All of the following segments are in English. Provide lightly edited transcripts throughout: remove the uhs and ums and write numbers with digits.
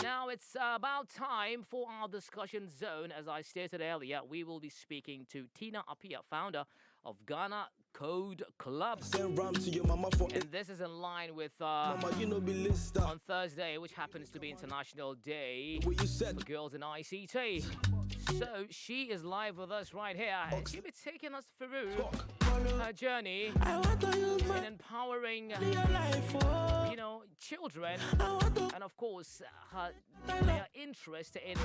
Now it's about time for our discussion zone. As I stated earlier, we will be speaking to Tina Apia, founder of Ghana Code Club. Send ram to your mama for And this is in line with mama, you know be lister. on Thursday, which happens to be International Day What you said? for Girls in ICT. So she is live with us right here, and she'll be taking us through her journey in empowering, children, and of course, their interest in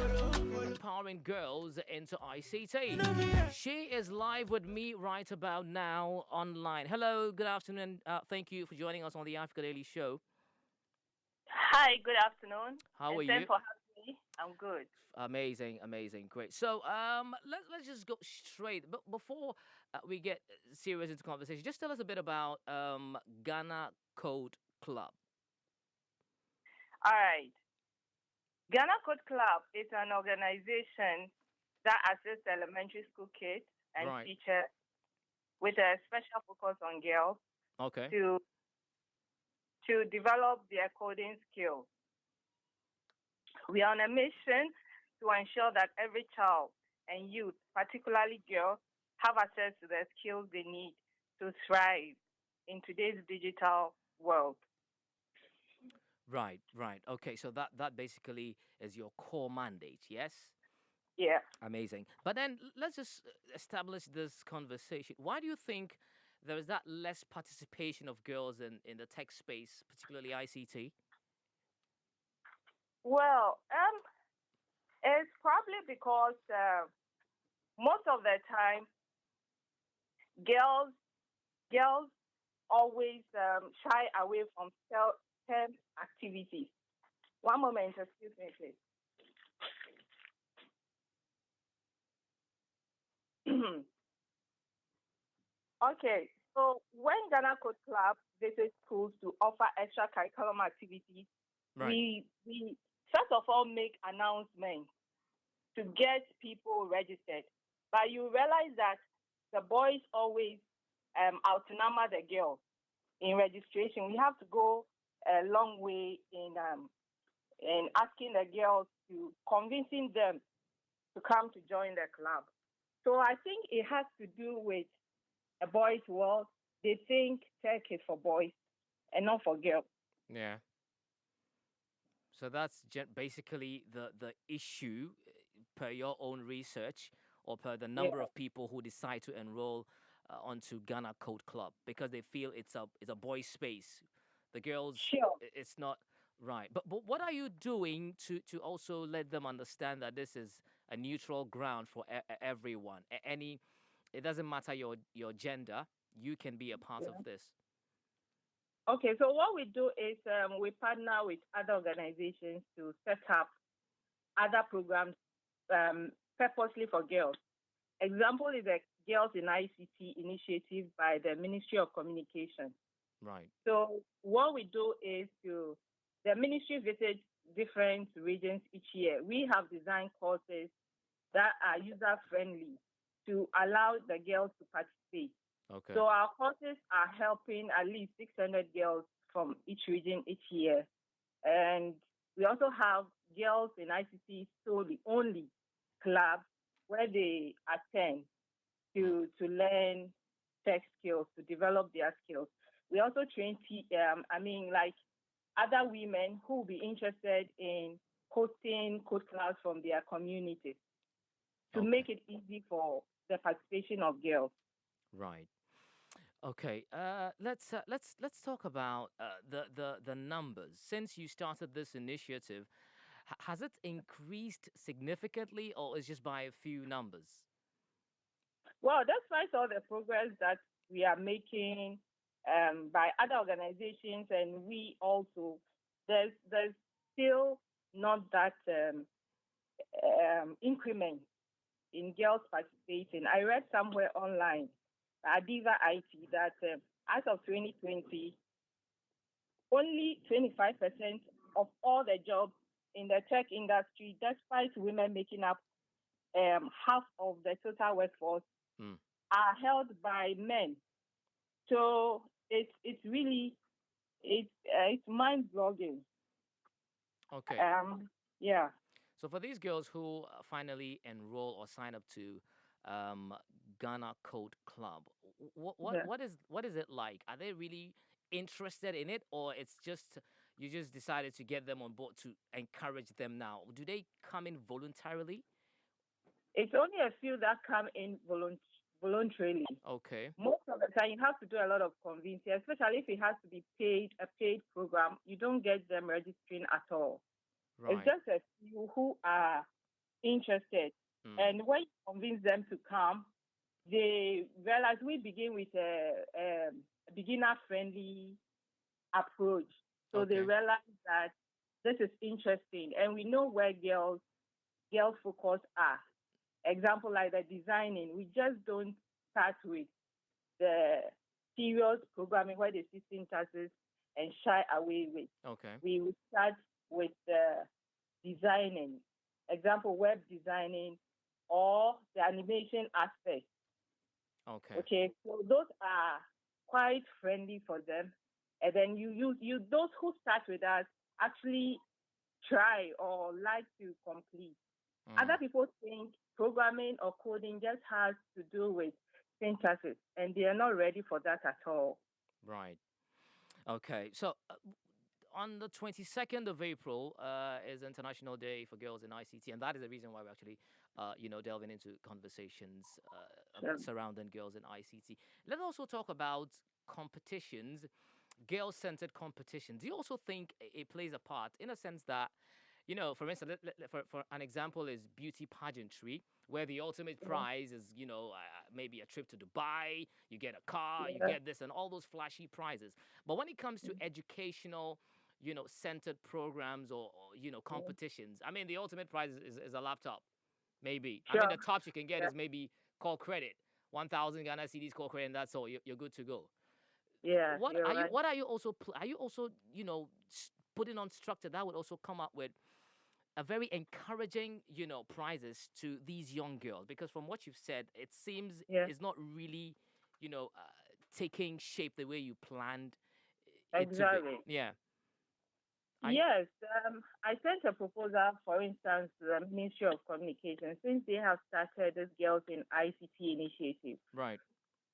empowering girls into ICT. She is live with me right about now online. Hello, good afternoon. Thank you for joining us on the Africa Daily Show. Hi, good afternoon. How are and you? Thanks for having me. I'm good. Amazing, great. So, let's just go straight. But before we get serious into conversation, just tell us a bit about Ghana Code Club. All right. Ghana Code Club is an organization that assists elementary school kids and Right. teachers with a special focus on girls Okay. to develop their coding skills. We are on a mission to ensure that every child and youth, particularly girls, have access to the skills they need to thrive in today's digital world. Right. Okay, so that basically is your core mandate, yes? Yeah. Amazing. But then let's just establish this conversation. Why do you think there is that less participation of girls in the tech space, particularly ICT? Well, it's probably because most of the time girls always shy away from STEM activities. One moment, excuse me, please. Okay, so when Ghana Code Club visits schools to offer extracurriculum activities, Right. we first of all make announcements to get people registered. But you realize that the boys always outnumber the girls in registration. We have to go a long way in asking the girls to convincing them to come to join the club. So I think it has to do with a boys' world. They think tech is for boys and not for girls. Yeah. So that's basically the issue per your own research or per the number Yeah, of people who decide to enroll onto Ghana Code Club because they feel it's a boys' space. The girls, sure. it's not right. But what are you doing to also let them understand that this is a neutral ground for everyone? It doesn't matter your gender. You can be a part Yeah. of this. Okay, so what we do is we partner with other organizations to set up other programs purposely for girls. Example is the Girls in ICT initiative by the Ministry of Communication. Right. So what we do is the ministry visits different regions each year. We have designed courses that are user-friendly to allow the girls to participate. Okay. So our courses are helping at least 600 girls from each region each year. And we also have Girls in ICT solely only clubs where they attend to learn tech skills, to develop their skills. We also train, like other women who will be interested in hosting code clubs from their communities to Okay. make it easy for the participation of girls. Right. Okay. Let's talk about the numbers. Since you started this initiative, has it increased significantly, or is just by a few numbers? Well, despite all the progress that we are making by other organizations, and we also, there's still not that increment in girls participating. I read somewhere online, Adiva IT, that as of 2020, only 25% of all the jobs in the tech industry, despite women making up half of the total workforce, Mm. are held by men. So it's really it's mind blogging. Okay. Yeah. So for these girls who finally enroll or sign up to um, Ghana Code Club, Yeah. what is it like? Are they really interested in it, or it's just you just decided to get them on board to encourage them now? Do they come in voluntarily? It's only a few that come in voluntarily. Okay, Most of the time, you have to do a lot of convincing, especially if it has to be a paid program. You don't get them registering at all. It's right. just a few who are interested. Mm. And when you convince them to come, they realize we begin with a beginner friendly approach. So they Okay, realize that this is interesting and we know where girls focus are. Example like the designing, we just don't start with the serious programming where they see syntaxes and shy away with. okay, We will start with the designing, example web designing or the animation aspect. okay. Okay, so those are quite friendly for them. And then you those who start with us actually try or like to complete. Other Mm. people think programming or coding just has to do with syntaxes, and they are not ready for that at all. Right. Okay. So on the 22nd of April is International Day for Girls in ICT, and that is the reason why we're actually, delving into conversations So, surrounding girls in ICT. Let's also talk about competitions, girl-centered competitions. Do you also think it plays a part in a sense that, for instance, for an example is beauty pageantry, where the ultimate yeah, prize is, maybe a trip to Dubai, you get a car, you yeah, get this, and all those flashy prizes. But when it comes to educational, centered programs or yeah. competitions, I mean, the ultimate prize is a laptop, maybe. I mean, Sure. the tops you can get Yeah, is maybe call credit, 1,000 Ghana CDs call credit, and that's all. You're good to go. yeah, you're right. What are you also are you also putting on structure that would also come up with a very encouraging prizes to these young girls, because from what you've said it seems Yeah, it's not really taking shape the way you planned it to be. exactly. Yeah. I Yes, I sent a proposal, for instance, to the Ministry of Communication, since they have started this Girls in ICT initiative. Right.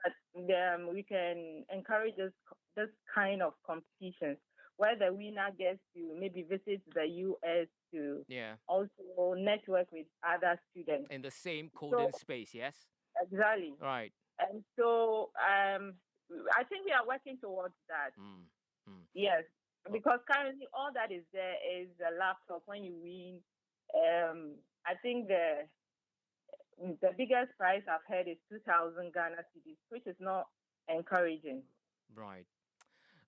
That we can encourage this kind of competitions where the winner gets to maybe visit the US to Yeah. also network with other students. In the same So coding space, yes. exactly, Right. and so I think we are working towards that. Mm. Mm. Yes, Oh, because currently all that is there is a laptop. When you win, I think the biggest prize I've heard is 2,000 Ghana cedis, which is not encouraging. right.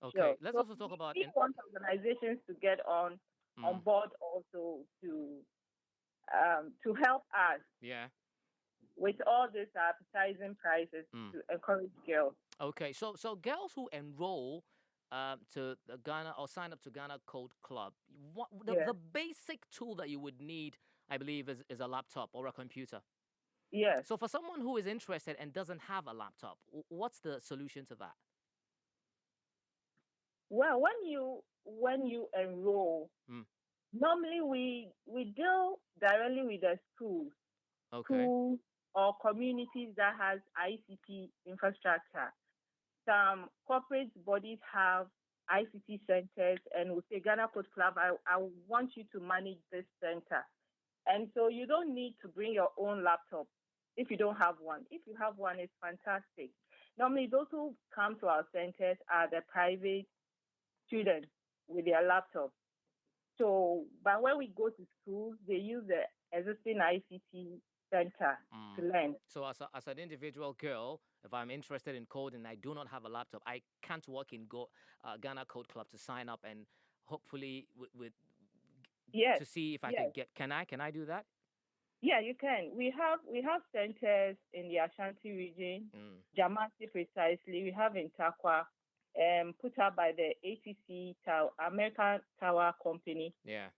Okay, Sure. let's So also talk about we want organizations to get on mm, board also to help us yeah. with all these advertising prices Mm. to encourage girls. Okay, so girls who enroll to the Ghana or sign up to Ghana Code Club, what Yeah. the basic tool that you would need, I believe, is a laptop or a computer. Yes. So for someone who is interested and doesn't have a laptop, what's the solution to that? Well, when you enroll, Mm, normally we deal directly with the okay. schools or communities that has ICT infrastructure. Some corporate bodies have ICT centers, and we say Ghana Code Club, I want you to manage this center. And so you don't need to bring your own laptop if you don't have one. If you have one, it's fantastic. Normally, those who come to our centers are the private students with their laptops. So, but when we go to schools, they use the existing ICT center to Mm. learn. So as an individual girl, if I'm interested in code and I do not have a laptop, I can't walk in Ghana Code Club to sign up and hopefully with Yes, to see if I yes. could get. Can I do that? Yeah, you can. We have centers in the Ashanti region, Mm. Jamasi precisely. We have in Takwa, put up by the ATC Tower, American Tower Company. Yeah.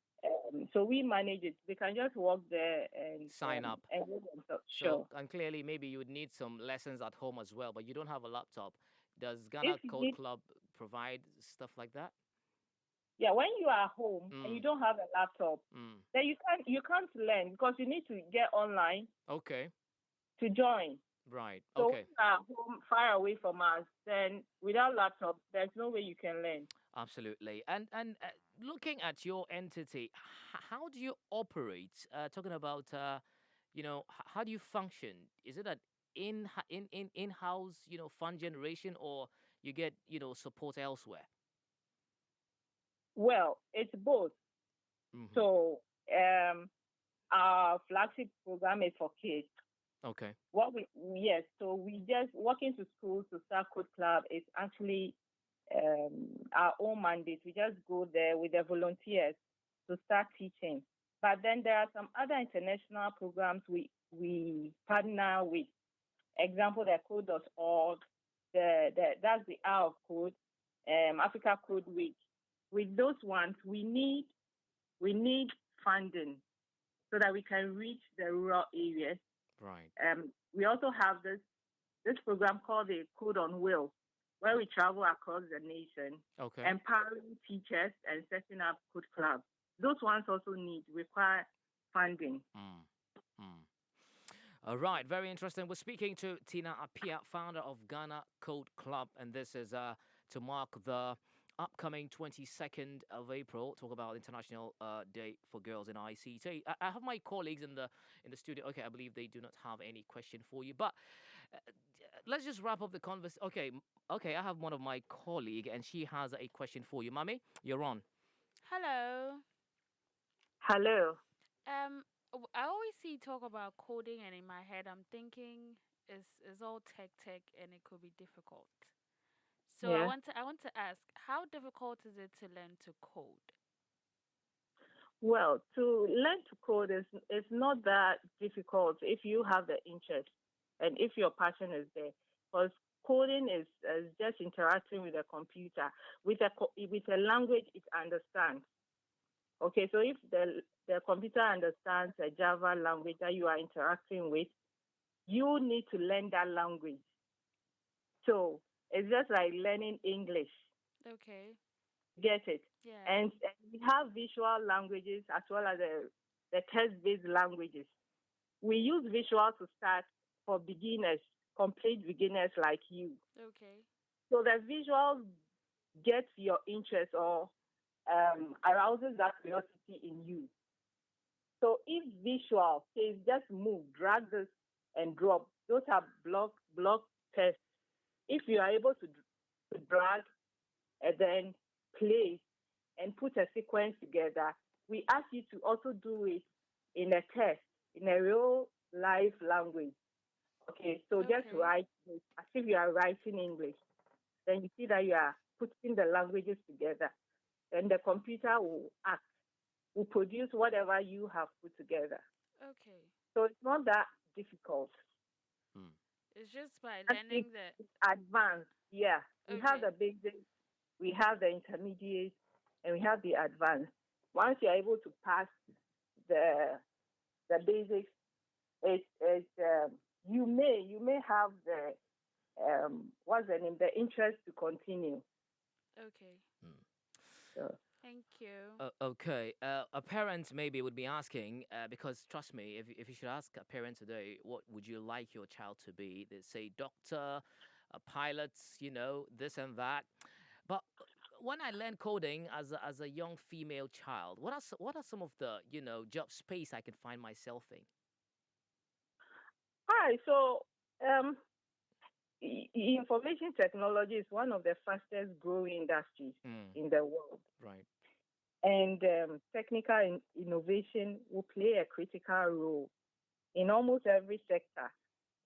So we manage it. They can just walk there and Sign up. enroll themselves. So, Sure. and clearly, maybe you would need some lessons at home as well, but you don't have a laptop. Does If Ghana you Code need, Club provide stuff like that? Yeah, when you are home and you Mm, don't have a laptop, mm. then you can't learn because you need to get online Okay. to join. Right. So when Okay. you are home far away from us, then without laptop, there's no way you can learn. Absolutely. And looking at your entity, how do you operate? Talking about, how do you function? Is it an in-house, fund generation, or you get, support elsewhere? Well, it's both. Mm-hmm. So our flagship program is for kids. Okay. What we yes, so we just walking to schools to start code club is actually our own mandate. We just go there with the volunteers to start teaching. But then there are some other international programs we partner with. Example, the code.org, that's the Hour of Code, Africa Code Week. With those ones, we need funding so that we can reach the rural areas. Right. We also have this program called the Code on Wheels, where we travel across the nation, Okay. empowering teachers and setting up code clubs. Those ones also require funding. Mm. Mm. All right, very interesting. We're speaking to Tina Apia, founder of Ghana Code Club, and this is to mark the upcoming 22nd of April. Talk about International Day for Girls in ICT. I have my colleagues in the studio. Okay, I believe they do not have any question for you, but uh, let's just wrap up the conversation. Okay, okay, I have one of my colleague, and she has a question for you, Mami. You're on. Hello. Hello. I always see talk about coding, and in my head, I'm thinking is all tech, and it could be difficult. So Yeah. I want to ask, how difficult is it to learn to code? Well, to learn to code is not that difficult if you have the interest and if your passion is there. Because coding is just interacting with a computer with a language it understands. Okay, so if the computer understands a Java language that you are interacting with, you need to learn that language. So it's just like learning English. Okay. Get it? Yeah. And we have visual languages as well as the text-based languages. We use visual to start for beginners, complete beginners like you. Okay. So the visual gets your interest or arouses that curiosity in you. So if visual says just move, drag this and drop, those are block tests. If you are able to drag and then place and put a sequence together, we ask you to also do it in a test, in a real life language. Okay, so just Okay. write this as if you are writing English. Then you see that you are putting the languages together. Then the computer will produce whatever you have put together. Okay. So it's not that difficult. Mm. It's just by And learning the. it's advanced. Yeah, we have Okay. the basic, we have the intermediate, and we have the advanced. Once you're able to pass the basics, you may have the what's the name, the interest to continue. Okay. Mm. So, Thank you. Okay. A parent maybe would be asking, because trust me, if you should ask a parent today, what would you like your child to be? They say doctor, a pilot, this and that. But when I learned coding as a young female child, what are some of the job space I can find myself in? hi. So um, information technology is one of the fastest growing industries Mm, in the world. right. And technical innovation will play a critical role in almost every sector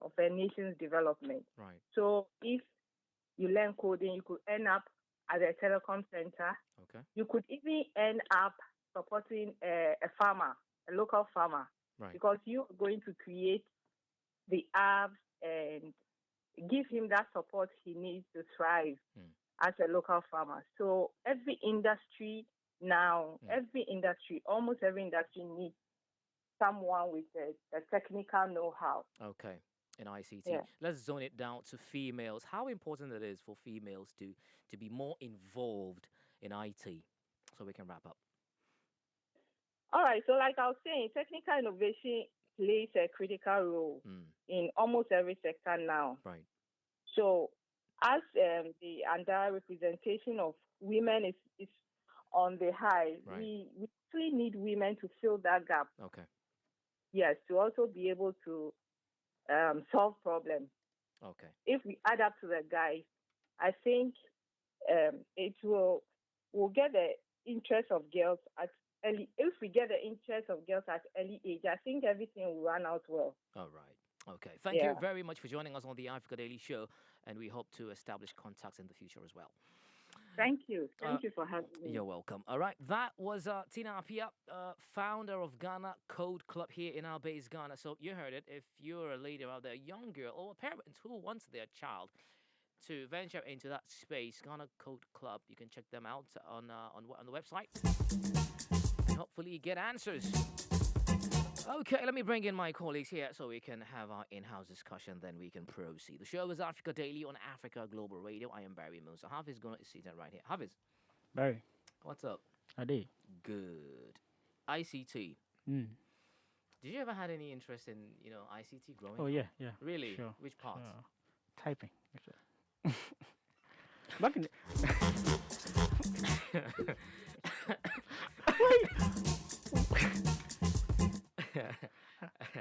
of a nation's development. Right. So if you learn coding, you could end up at a telecom center. Okay. You could even end up supporting a farmer, a local farmer, Right. because you're going to create the apps and give him that support he needs to thrive Mm, as a local farmer. So every industry now, mm. almost every industry needs someone with a technical know-how. Okay. In ICT, Yeah. let's zone it down to females. How important it is for females to be more involved in IT. so we can wrap up. All right. So, like I was saying, technical innovation plays a critical role Mm, in almost every sector now. right. So, as the underrepresentation of women is on the high, Right. we actually need women to fill that gap. Okay. Yes, to also be able to solve problems. Okay. If we add up to the guys, I think it will get the interest of girls at early. If we get the interest of girls at early age, I think everything will run out well. All right. Okay. Thank you Yeah. very much for joining us on the Africa Daily Show, and we hope to establish contacts in the future as well. Thank you. Uh, Thank you for having me. You're welcome. All right, that was Tina Apia, founder of Ghana Code Club here in our base, Ghana. So you heard it. If you're a lady out there, a young girl, or a parent who wants their child to venture into that space, Ghana Code Club, you can check them out on the website and hopefully get answers. Okay, let me bring in my colleagues here so we can have our in-house discussion, then we can proceed. The show is Africa Daily on Africa Global Radio. I am Barry Musa. Hafiz is going to sit right here. Hafiz, Barry, what's up? Ade. Good. ICT. Mm. Did you ever had any interest in, ICT growing Oh, up? yeah. Really? Sure. Which part? Typing. Back in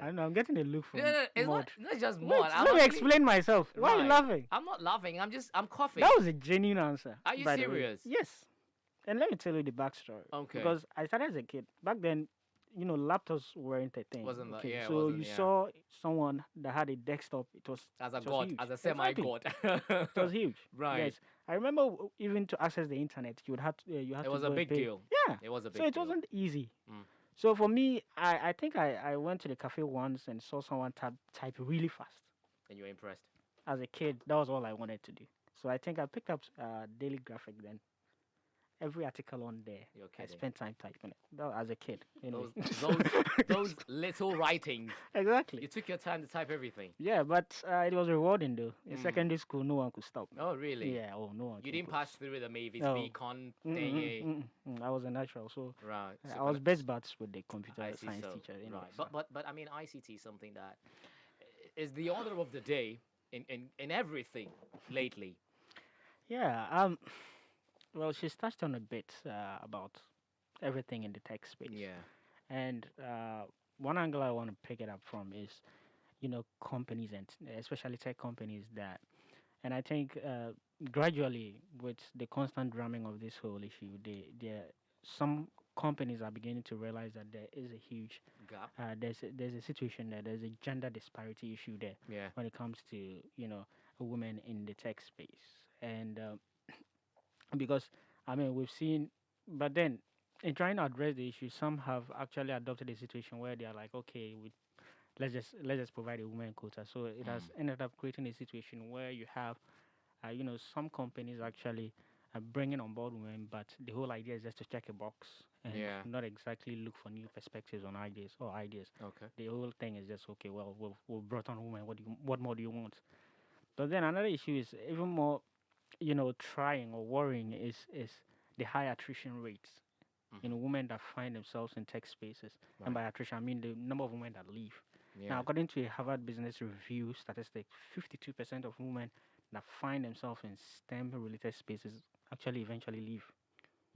I don't know, I'm getting a look from No, it's Maud. not just Wait, more. let me explain myself. Why are you Right. laughing? I'm not laughing. I'm coughing. That was a genuine answer. Are you by the way. serious? Yes. And let me tell you the backstory. Okay. Because I started as a kid. Back then, laptops weren't a thing. Wasn't that- okay? yeah, it So wasn't, you yeah. saw someone that had a desktop. It was As a it was god, huge. as a Exactly. semi-god. It was huge. Right. Yes. I remember even to access the internet, you would have to you had It to was go a and big pay. deal. Yeah. It was a big So it deal. wasn't easy. Mm. So for me, I think I went to the cafe once and saw someone type really fast. And you're impressed. As a kid, that was all I wanted to do. So I think I picked up Daily Graphic then. Every article on there, You're I kidding. spent time typing it. That, as a kid, anyway. Those little writings. Exactly. You took your time to type everything. Yeah, but it was rewarding though. In Mm. secondary school, no one could stop me. Oh, really? Yeah, no one. You came didn't close. pass through the Mavis No. Beacon Mm-mm, thingy. I was a natural, so Right. I So was kinda- best buds with the computer I see, science so, teacher. Anyway, right. so. But I mean, ICT is something that is the order of the day in everything lately. Yeah. Well, she's touched on a bit about everything in the tech space. Yeah. And one angle I want to pick it up from is, companies and especially tech companies that, and I think gradually with the constant drumming of this whole issue, some companies are beginning to realize that there is a huge, Gap. there's a situation there, there's a gender disparity issue there Yeah. when it comes to women in the tech space, and because I mean we've seen, but then in trying to address the issue, some have actually adopted a situation where they are like, okay, let's just provide a women quota. So it has ended up creating a situation where you have, some companies actually bringing on board women, but the whole idea is just to check a box and Yeah. not exactly look for new perspectives on ideas. Okay. The whole thing is just okay. Well, we've brought on women. What more do you want? But then another issue is even more, trying or worrying is the high attrition rates. Women that find themselves in tech spaces, and by attrition I mean the number of women that leave. Yeah. Now, according to a Harvard Business Review statistic, 52% of women that find themselves in STEM-related spaces actually eventually leave.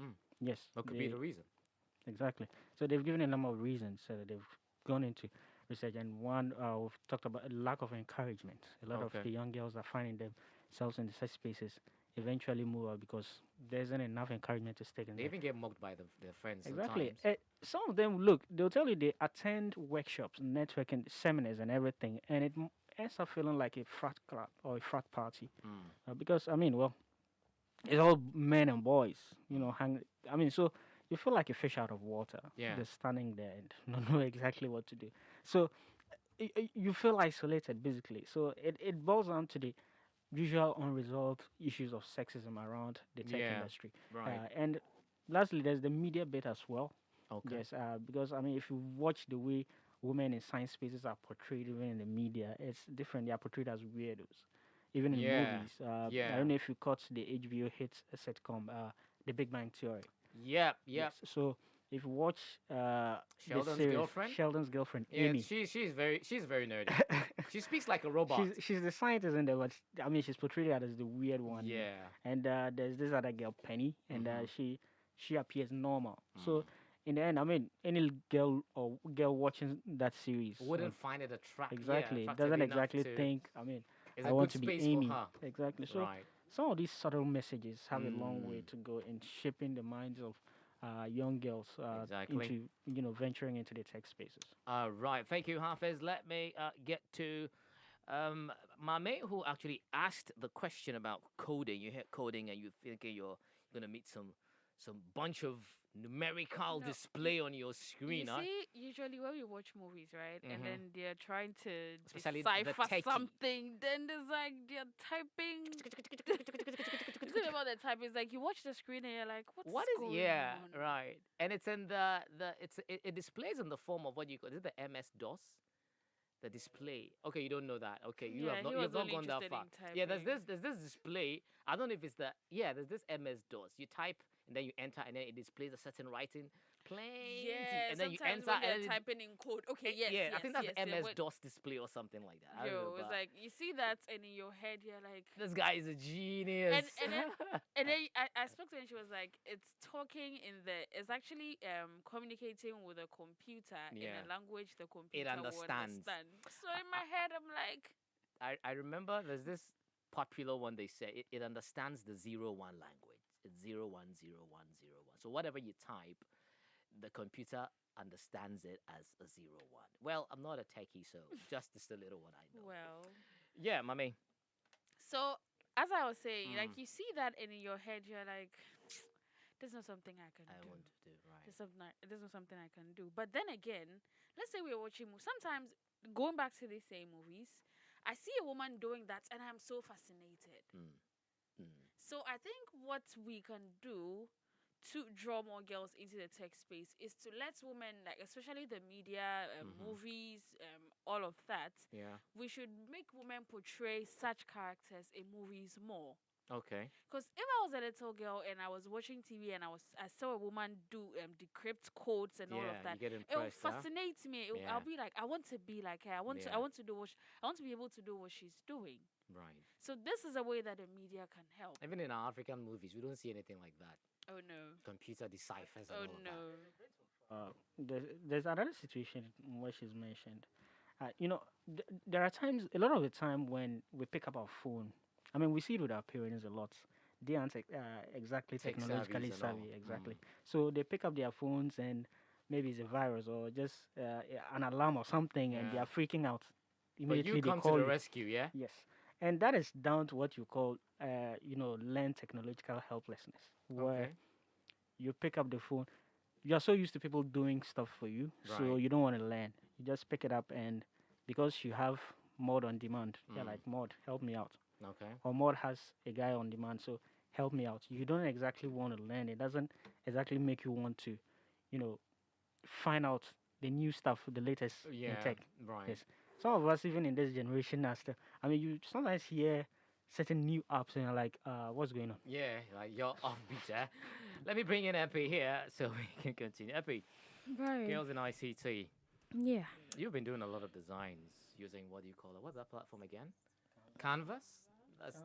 Mm. Yes, What could be the reason? exactly. So they've given a number of reasons. They've gone into research, and one we've talked about a lack of encouragement. A lot of Okay. the young girls are finding themselves in such spaces eventually move out because there isn't enough encouragement to stick in They there. even get mocked by their friends Exactly. sometimes. Some of them, look, they'll tell you they attend workshops, networking, seminars, and everything, and it ends up feeling like a frat club or a frat party. Because, I mean, well, it's all men and boys, so you feel like a fish out of water. Yeah. Just standing there and don't know exactly what to do. So you feel isolated, basically. So it boils down to the usual unresolved issues of sexism around the tech Yeah, industry. right. And lastly, there's the media bit as well. Okay. Yes, because I mean, if you watch the way women in science spaces are portrayed, even in the media, it's different. They are portrayed as weirdos, even in Yeah, movies. I yeah. don't know if you caught the HBO hit sitcom, The Big Bang Theory. Yep, Yes. yep. So if you watch the Sheldon's series girlfriend. Sheldon's girlfriend, Yeah, Amy. she's very nerdy. She speaks like a robot. She's the scientist in there, but I mean she's portrayed as the weird one. Yeah. And there's this other girl, Penny, and Mhm. she appears normal. Mm. So in the end, I mean, any girl watching that series Wouldn't find it exactly attractive doesn't enough exactly to. think. I mean, It's I a want good to be space Amy. for her. Exactly. So Right. some of these subtle messages have a long way Mm. to go in shaping the minds of young girls Exactly. into venturing into the tech spaces. Right. Thank you, Hafiz. Let me get to my mate who actually asked the question about coding. You hear coding and you thinking you're gonna meet some bunch of numerical No, display on your You screen, huh? see, usually when we watch movies, right, and Mhm. then they're trying to Especially the decipher techie. something, then there's like they're typing. It's not about the typing. It's like you watch the screen and you're like, what's What is going yeah, on? right. And it's in it displays in the form of what you call is it the MS DOS? The display. Okay, you don't know that. Okay, you Yeah, have not he you was have not only gone that interested far. in Yeah, typing. there's this display. I don't know if it's there's this MS DOS. You type and then you enter and then it displays a certain writing. Plenty. Yeah, And then you sometimes enter when they're and then typing in code. Okay, yes, yeah, I yes, think that's yes. the yeah, MS when- DOS display or something like that. I don't know, Yo, it's but like you see that, and in your head you're like, this guy is a genius. and then I spoke to her and she was like, it's talking in it's actually communicating with a computer in Yeah. a language the computer will understands. understand. So in my head I'm like, I remember there's this popular one they said it understands the 01 language. It's 010101. So whatever you type, the computer understands it as a 01. Well, I'm not a techie, so just a little one I know. well. Yeah, mommy. So as I was saying, like Mm. you see that and in your head you're like, there's not something I can I do. want to do right. There's not something I can do. But then again, let's say we're watching sometimes going back to these same movies, I see a woman doing that and I'm so fascinated. Mm. Mm. So I think what we can do to draw more girls into the tech space is to let women, like especially the media, movies, all of that. Yeah. We should make women portray such characters in movies more. Okay. Because if I was a little girl and I was watching TV and I saw a woman do decrypt codes and all Yeah, of that, you get it will impressed, huh? fascinate me. Yeah. I'll be like, I want to be like her. I want Yeah. to do I want to be able to do what she's doing. Right. So this is a way that the media can help. Even in our African movies, we don't see anything like that. Oh no. Computer deciphers and Oh all of no. There's another situation where she's mentioned. There are times, a lot of the time, when we pick up our phone. I mean, we see it with our parents a lot. They aren't exactly Tech technologically savvies and all. savvy, exactly. So they pick up their phones and maybe it's a virus or just an alarm or something, and they Yeah. are freaking out. But Immediately you they come to call the you. rescue, yeah? Yes, and that is down to what you call, learned technological helplessness, where Okay. you pick up the phone. You're so used to people doing stuff for you, so Right. you don't want to learn. You just pick it up, and because you have mod on demand, you're Mm. like, mod, help me out. Okay. Or mod has a guy on demand, so help me out. You don't exactly want to learn. It doesn't exactly make you want to, find out the new stuff, the latest in Yeah. tech. Right. Yes. Some of us, even in this generation, are still. I mean, you sometimes hear certain new apps, and you're like, what's going on? Yeah, like you're offbeat, eh? Let me bring in Epi here so we can continue. Epi, Right. girls in ICT. Yeah. You've been doing a lot of designs using what do you call it? What's that platform again? Canvas?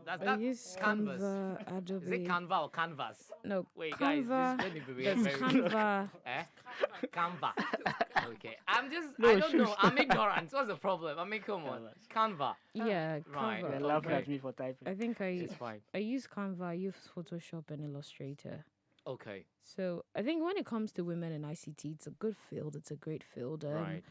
That's I use Canvas. Canva, Adobe. Is it Canva or Canvas? No, Wait, guys, Canva. this, let me be There's very Canva. Eh? Canva. Okay. I'm just No, I don't know. shush. I'm ignorant. What's the problem? I mean, come on. Canva. Yeah, Right. Canva. They're laughing Okay. at me for typing. I think It's fine. I use Canva, I use Photoshop and Illustrator. Okay. So I think when it comes to women in ICT, it's a good field. It's a great field. Right.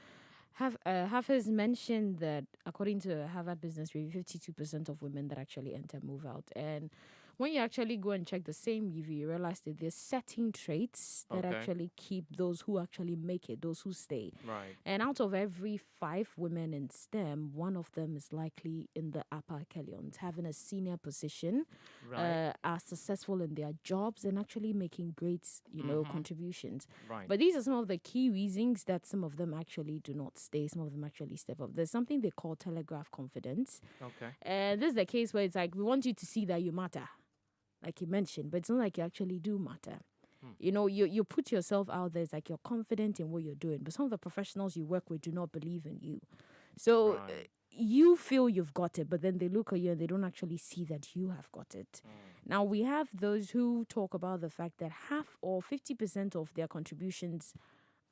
Hafiz mentioned that according to Harvard Business Review, 52% of women that actually enter move out. And when you actually go and check the same review, you realize that there's certain traits that Okay. actually keep those who actually make it, those who stay. Right. And out of every 5 women in STEM, one of them is likely in the upper echelons, having a senior position, Right. are successful in their jobs, and actually making great, contributions. Right. But these are some of the key reasons that some of them actually do not stay. Some of them actually step up. There's something they call Telegraph Confidence. Okay. And this is the case where it's like, we want you to see that you matter, like you mentioned, but it's not like you actually do matter. You know, you put yourself out there. It's like you're confident in what you're doing, but some of the professionals you work with do not believe in you. So Right. you feel you've got it, but then they look at you and they don't actually see that you have got it. Now, we have those who talk about the fact that half or 50% of their contributions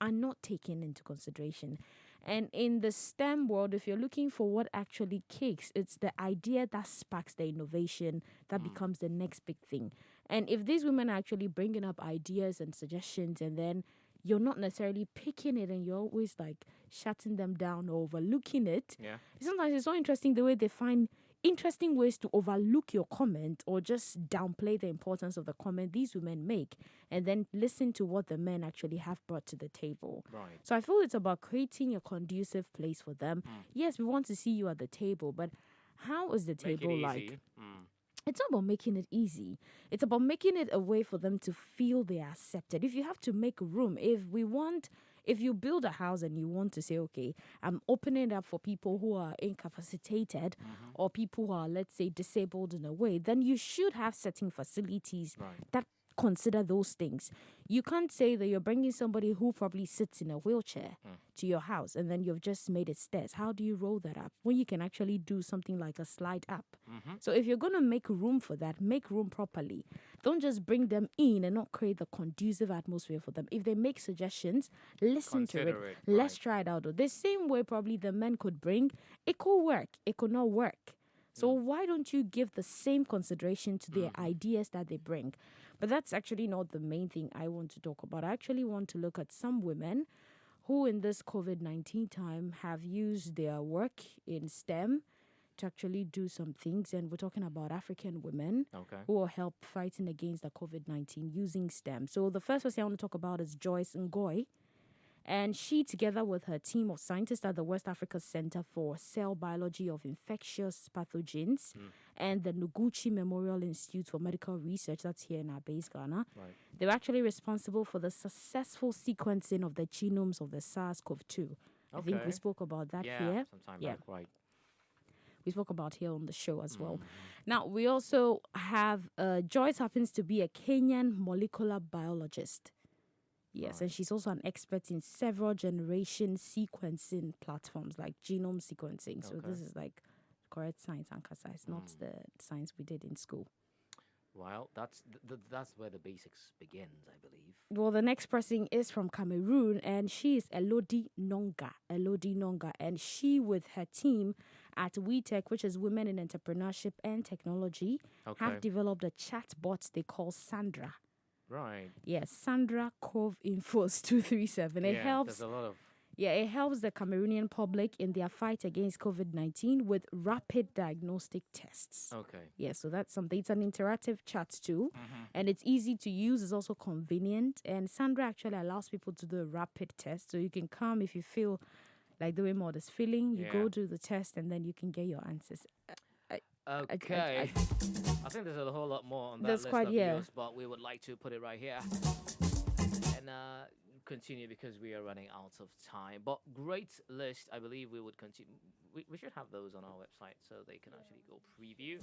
are not taken into consideration. And in the STEM world, if you're looking for what actually kicks, it's the idea that sparks the innovation that becomes the next big thing. And if these women are actually bringing up ideas and suggestions, and then you're not necessarily picking it and you're always like shutting them down or overlooking it, Yeah. sometimes it's so interesting the way they find interesting ways to overlook your comment or just downplay the importance of the comment these women make, and then listen to what the men actually have brought to the table. Right. So I feel it's about creating a conducive place for them. Yes, we want to see you at the table, but how is the Make it table like? easy. It's not about making it easy. It's about making it a way for them to feel they are accepted. If you have to make room, if you build a house and you want to say, okay, I'm opening it up for people who are incapacitated or people who are, let's say, disabled in a way, then you should have certain facilities Right. that consider those things. You can't say that you're bringing somebody who probably sits in a wheelchair to your house and then you've just made it stairs. How do you roll that up when you can actually do something like a slide up? So if you're going to make room for that, make room properly. Don't just bring them in and not create the conducive atmosphere for them. If they make suggestions, listen to it. Consider it, Let's right. try it out. The same way probably the men could bring, it could work, it could not work. So why don't you give the same consideration to their ideas that they bring? But that's actually not the main thing I want to talk about. I actually want to look at some women who in this COVID-19 time have used their work in STEM to actually do some things. And we're talking about African women Okay. who will help fighting against the COVID-19 using STEM. So the first person I want to talk about is Joyce Ngoy. And she, together with her team of scientists at the West Africa Center for Cell Biology of Infectious Pathogens and the Noguchi Memorial Institute for Medical Research, that's here in our base, Ghana, Right. they were actually responsible for the successful sequencing of the genomes of the SARS-CoV-2. I think Okay. we spoke about that Yeah. here. Sometime Yeah. back. Right. We spoke about here on the show as well. Now, we also have Joyce happens to be a Kenyan molecular biologist. Yes, and she's also an expert in several generation sequencing platforms like genome sequencing. So Okay. this is like correct science, Ankasa. It's not the science we did in school. Well, that's where the basics begins, I believe. Well, the next person is from Cameroon, and she is Elodie Nonga. Elodie Nonga, and she with her team at WeTech, which is Women in Entrepreneurship and Technology, Okay. have developed a chatbot they call Sandra. Right. Yes, Sandra Cove Infos 237. It Yeah. helps. There's a lot of. Yeah, it helps the Cameroonian public in their fight against COVID-19 with rapid diagnostic tests. Okay. Yeah, so that's something. It's an interactive chat too, and it's easy to use. It's also convenient, and Sandra actually allows people to do a rapid test. So you can come if you feel like the way Maud is feeling. You Yeah. go do the test, and then you can get your answers. Okay. I think there's a whole lot more on that That's list quite- of yeah. yours, but we would like to put it right here and continue because we are running out of time. But great list. I believe we would continue. We should have those on our website so they can actually go preview.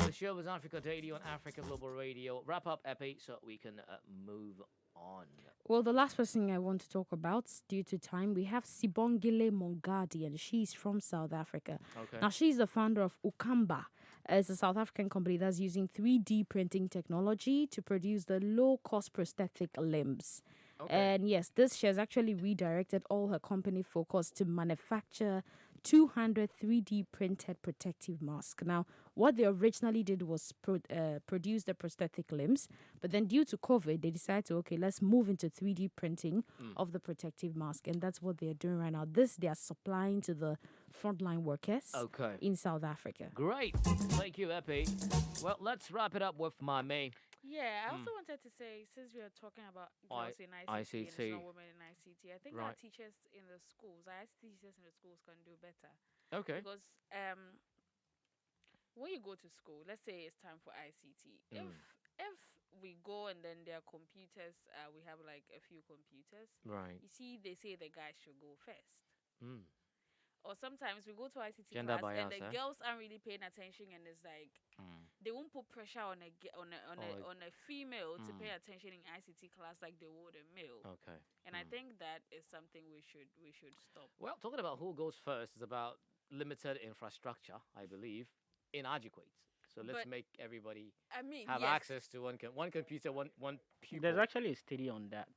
The show is Africa Daily on Africa Global Radio. Wrap up, Epi, so we can move on. Well, the last person I want to talk about, due to time, we have Sibongile Mongadi, and she's from South Africa. Okay. Now, she's the founder of Ukamba. It's a South African company that's using 3D printing technology to produce the low-cost prosthetic limbs. Okay. And yes, she has actually redirected all her company focus to manufacture 200 3D printed protective masks. Now, what they originally did was produce the prosthetic limbs, but then due to COVID, they decided to, okay, let's move into 3D printing of the protective mask. And that's what they're doing right now. This, they are supplying to the frontline workers Okay. in South Africa. Great. Thank you, Epi. Well, let's wrap it up with Mame. Yeah, I also wanted to say, since we are talking about girls in ICT, and it's ICT. not women in ICT, I think our Right. teachers in the schools, our ICT teachers in the schools can do better. Okay. Because when you go to school, let's say it's time for ICT, if we go and then there are computers, we have like a few computers, Right. you see, they say the guys should go first. Or sometimes we go to ICT Gender class and bias, the eh? girls aren't really paying attention, and it's like they won't put pressure on Or- a female to pay attention in ICT class like they would a male. Okay. And I think that is something we should stop. Well, talking about who goes first is about limited infrastructure, I believe, inadequate. So let's But- make everybody I mean, have yes, access to one computer, one pupil. There's actually a study on that,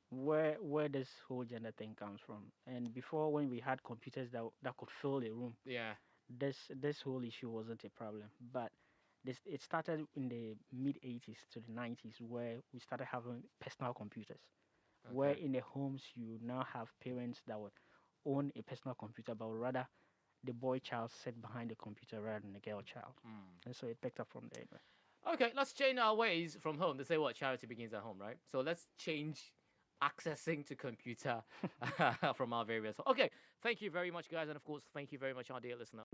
where this whole gender thing comes from. And before, when we had computers that could fill a room, Yeah. this whole issue wasn't a problem. But it started in the mid 80s to the 90s, where we started having personal computers, where Okay. in the homes you now have parents that would own a personal computer, but would rather the boy child sit behind the computer rather than the girl child. And so it picked up from there. Okay, let's change our ways from home. They say what charity begins at home, right? So let's change accessing to computer from our various. Okay, thank you very much, guys, and of course, thank you very much, our dear listener.